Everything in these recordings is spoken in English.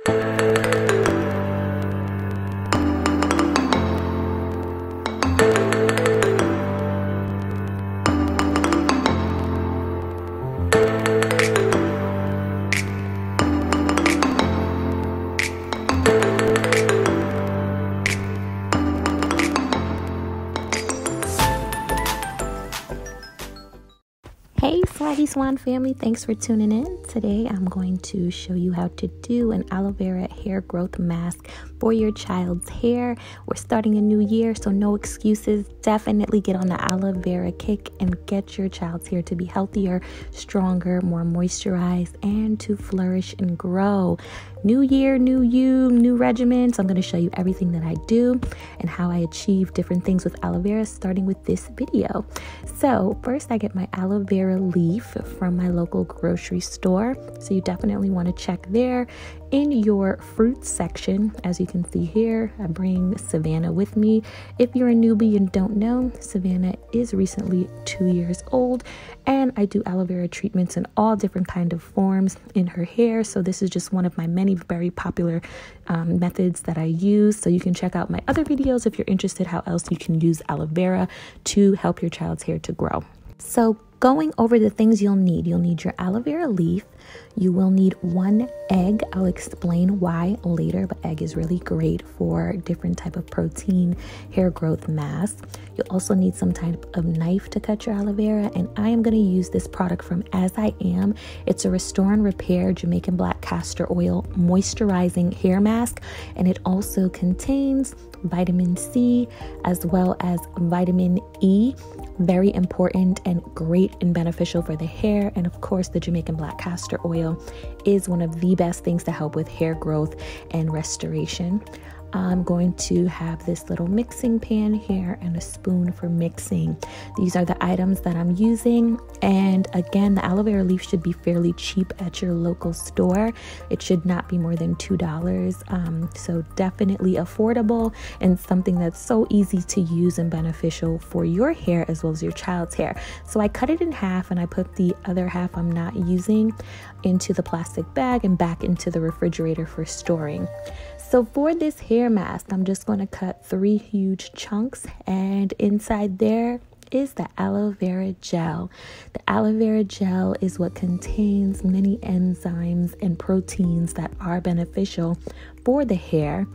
Hey Swaggy Swan family, thanks for tuning in. Today I'm going to show you how to do an aloe vera hair growth mask for your child's hair. We're starting a new year, so no excuses. Definitely get on the aloe vera kick and get your child's hair to be healthier, stronger, more moisturized, and to flourish and grow. New year, new you, new regimens. I'm going to show you everything that I do and how I achieve different things with aloe vera, starting with this video. So first I get my aloe vera leaf from my local grocery store. So you definitely want to check there. In your fruit section, as you can see here, I bring Savannah with me. If you're a newbie and don't know, Savannah is recently 2 years old, and I do aloe vera treatments in all different kind of forms in her hair. So this is just one of my many very popular methods that I use. So you can check out my other videos if you're interested how else you can use aloe vera to help your child's hair to grow. So going over the things you'll need your aloe vera leaf. You will need 1 egg. I'll explain why later, but egg is really great for different type of protein hair growth masks. You'll also need some type of knife to cut your aloe vera, and I am going to use this product from As I Am. It's a Restore and Repair Jamaican black castor oil moisturizing hair mask, and it also contains vitamin C as well as vitamin E. Very important and great and beneficial for the hair. And of course, the Jamaican black castor oil is one of the best things to help with hair growth and restoration. I'm going to have this little mixing pan here and a spoon for mixing. These are the items that I'm using. And again, the aloe vera leaf should be fairly cheap at your local store. It should not be more than $2. So definitely affordable and something that's so easy to use and beneficial for your hair as well as your child's hair. So I cut it in half and I put the other half I'm not using into the plastic bag and back into the refrigerator for storing. So for this hair mask, I'm just going to cut 3 huge chunks, and inside there is the aloe vera gel. The aloe vera gel is what contains many enzymes and proteins that are beneficial for the hair.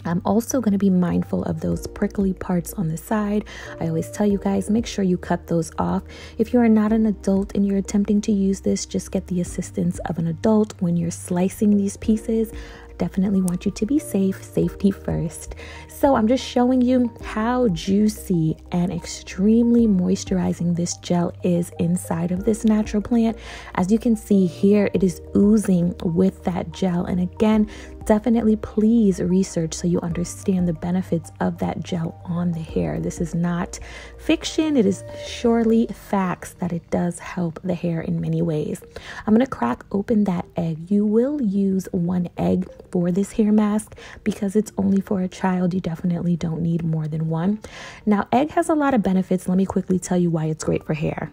I'm also going to be mindful of those prickly parts on the side. I always tell you guys, make sure you cut those off. If you are not an adult and you're attempting to use this, just get the assistance of an adult when you're slicing these pieces. Definitely want you to be safe, safety first. So I'm just showing you how juicy and extremely moisturizing this gel is inside of this natural plant. As you can see here, it is oozing with that gel. And again, definitely please research so you understand the benefits of that gel on the hair. This is not fiction. It is surely facts that it does help the hair in many ways. I'm going to crack open that egg. You will use 1 egg for this hair mask because it's only for a child. You definitely don't need more than 1. Now, egg has a lot of benefits. Let me quickly tell you why it's great for hair.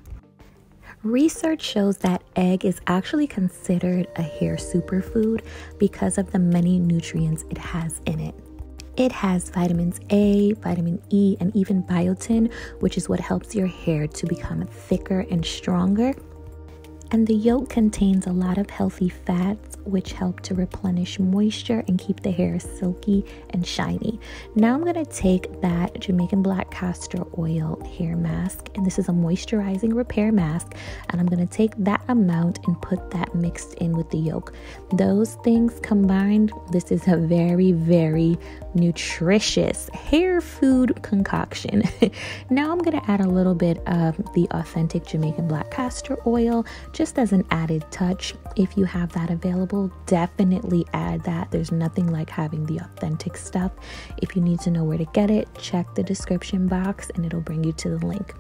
Research shows that egg is actually considered a hair superfood because of the many nutrients it has in it. It has vitamins A, vitamin E, and even biotin, which is what helps your hair to become thicker and stronger. And the yolk contains a lot of healthy fats, which help to replenish moisture and keep the hair silky and shiny. Now I'm going to take that Jamaican black castor oil hair mask, and this is a moisturizing repair mask, and I'm going to take that amount and put that mixed in with the yolk. Those things combined, this is a very, very nutritious hair food concoction. Now I'm going to add a little bit of the authentic Jamaican black castor oil, just as an added touch. If you have that available, definitely add that. There's nothing like having the authentic stuff. If you need to know where to get it, check the description box and it'll bring you to the link.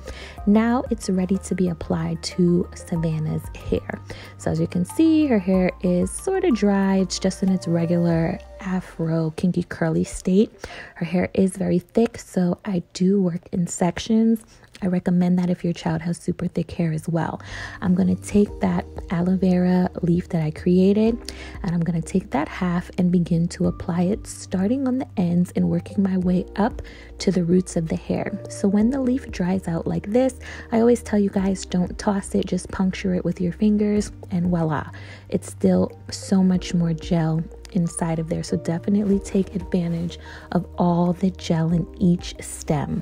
Now it's ready to be applied to Savannah's hair. So as you can see, her hair is sort of dry. It's just in its regular afro kinky curly state. Her hair is very thick, so I do work in sections. I recommend that if your child has super thick hair as well. I'm going to take that aloe vera leaf that I created, and I'm going to take that half and begin to apply it starting on the ends and working my way up to the roots of the hair. So when the leaf dries out like this, I always tell you guys, don't toss it, just puncture it with your fingers, and voila, it's still so much more gel inside of there. So definitely take advantage of all the gel in each stem.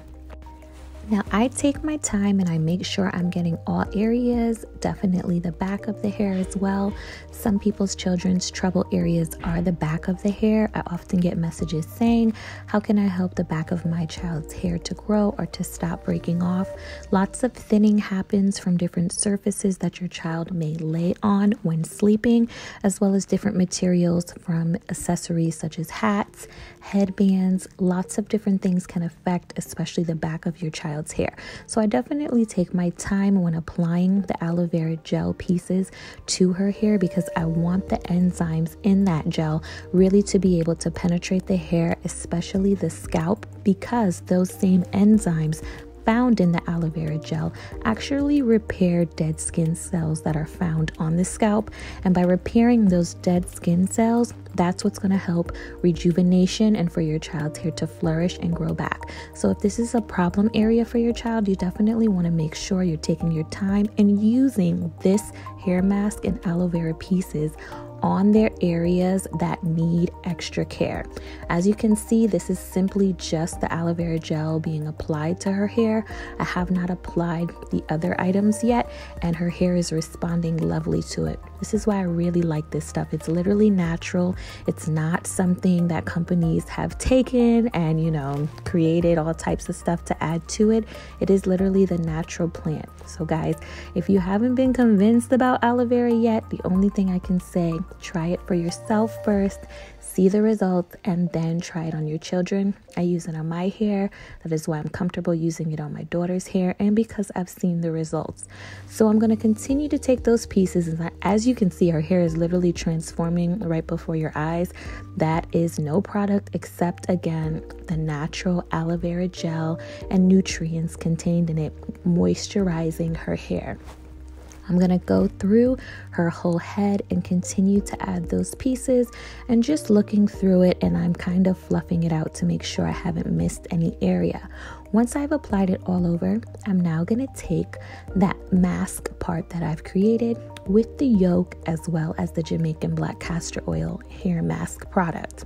Now I take my time and I make sure I'm getting all areas, definitely the back of the hair as well. Some people's children's trouble areas are the back of the hair. I often get messages saying, how can I help the back of my child's hair to grow or to stop breaking off? Lots of thinning happens from different surfaces that your child may lay on when sleeping, as well as different materials from accessories such as hats, headbands. Lots of different things can affect especially the back of your child's hair. So I definitely take my time when applying the aloe vera gel pieces to her hair, because I want the enzymes in that gel really to be able to penetrate the hair, especially the scalp, because those same enzymes found in the aloe vera gel actually repair dead skin cells that are found on the scalp. And by repairing those dead skin cells, that's what's going to help rejuvenation and for your child's hair to flourish and grow back. So if this is a problem area for your child, you definitely want to make sure you're taking your time and using this hair mask and aloe vera pieces on their areas that need extra care. As you can see, this is simply just the aloe vera gel being applied to her hair. I have not applied the other items yet, and her hair is responding lovely to it. This is why I really like this stuff. It's literally natural. It's not something that companies have taken and, created all types of stuff to add to it. It is literally the natural plant. So guys, if you haven't been convinced about aloe vera yet, the only thing I can say, try it for yourself first, see the results, and then try it on your children. I use it on my hair. That is why I'm comfortable using it on my daughter's hair, and because I've seen the results. So I'm going to continue to take those pieces, and as you can see, her hair is literally transforming right before your eyes. That is no product except, again, the natural aloe vera gel and nutrients contained in it, moisturizing her hair. I'm going to go through her whole head and continue to add those pieces and just looking through it, and I'm kind of fluffing it out to make sure I haven't missed any area. Once I've applied it all over, I'm now going to take that mask part that I've created with the yolk as well as the Jamaican black castor oil hair mask product.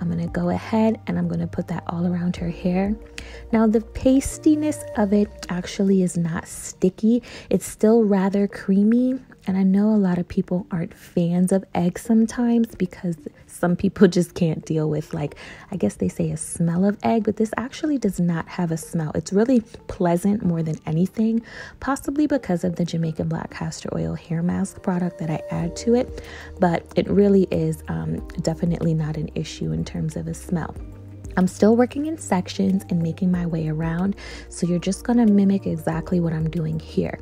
I'm going to go ahead and I'm going to put that all around her hair. Now the pastiness of it actually is not sticky. It's still rather creamy. And I know a lot of people aren't fans of eggs sometimes because some people just can't deal with, I guess they say a smell of egg, but this actually does not have a smell. It's really pleasant more than anything, possibly because of the Jamaican black castor oil hair mask product that I add to it, but it really is definitely not an issue in terms of a smell. I'm still working in sections and making my way around, so you're just going to mimic exactly what I'm doing here.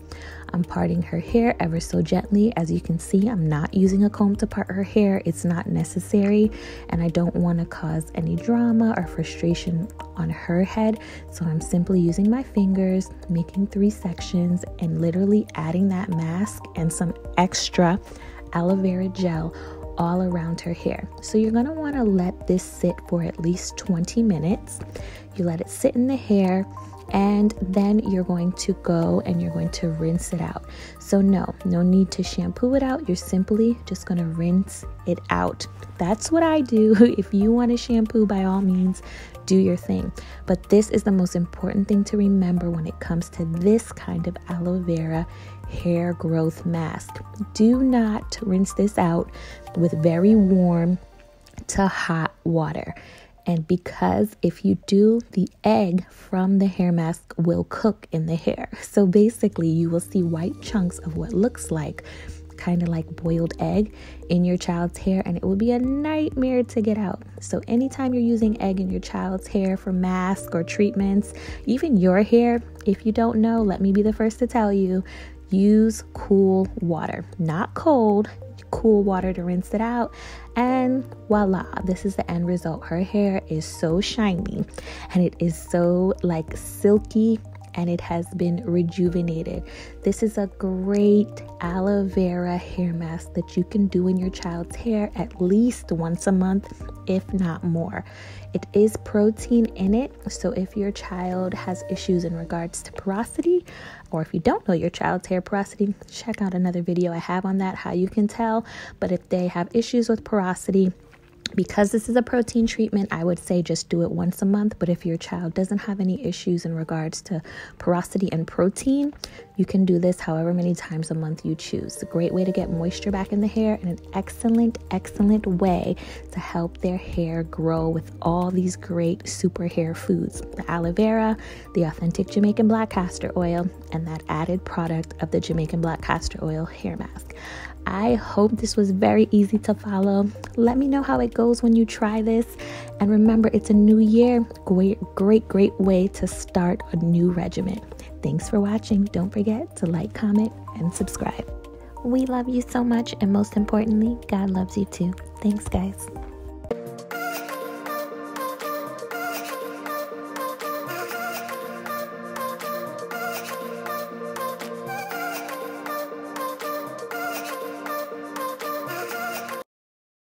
I'm parting her hair ever so gently. As you can see, I'm not using a comb to part her hair. It's not necessary, and I don't want to cause any drama or frustration on her head, so I'm simply using my fingers, making 3 sections, and literally adding that mask and some extra aloe vera gel all around her hair. So you're going to want to let this sit for at least 20 minutes. You let it sit in the hair, and then you're going to go and you're going to rinse it out. So no need to shampoo it out. You're simply just going to rinse it out. That's what I do. If you want to shampoo, by all means, do your thing. But this is the most important thing to remember when it comes to this kind of aloe vera hair growth mask. Do not rinse this out with very warm to hot water. And because if you do, the egg from the hair mask will cook in the hair. So basically you will see white chunks of what looks like kind of like boiled egg in your child's hair, and it will be a nightmare to get out. So anytime you're using egg in your child's hair for masks or treatments, even your hair, if you don't know, let me be the first to tell you, use cool water, not cold. cool water to rinse it out, and voila, this is the end result. Her hair is so shiny and it is so like silky, and it has been rejuvenated. This is a great aloe vera hair mask that you can do in your child's hair at least once a month, if not more. It is protein in it, so if your child has issues in regards to porosity, or if you don't know your child's hair porosity, check out another video I have on that, how you can tell. But if they have issues with porosity, because this is a protein treatment, I would say just do it once a month. But if your child doesn't have any issues in regards to porosity and protein, you can do this however many times a month you choose. It's a great way to get moisture back in the hair, and an excellent way to help their hair grow with all these great super hair foods: the aloe vera, the authentic Jamaican black castor oil, and that added product of the Jamaican black castor oil hair mask. I hope this was very easy to follow. Let me know how it goes when you try this. And remember, it's a new year. Great way to start a new regimen. Thanks for watching. Don't forget to like, comment, and subscribe. We love you so much, and most importantly, God loves you too. Thanks, guys.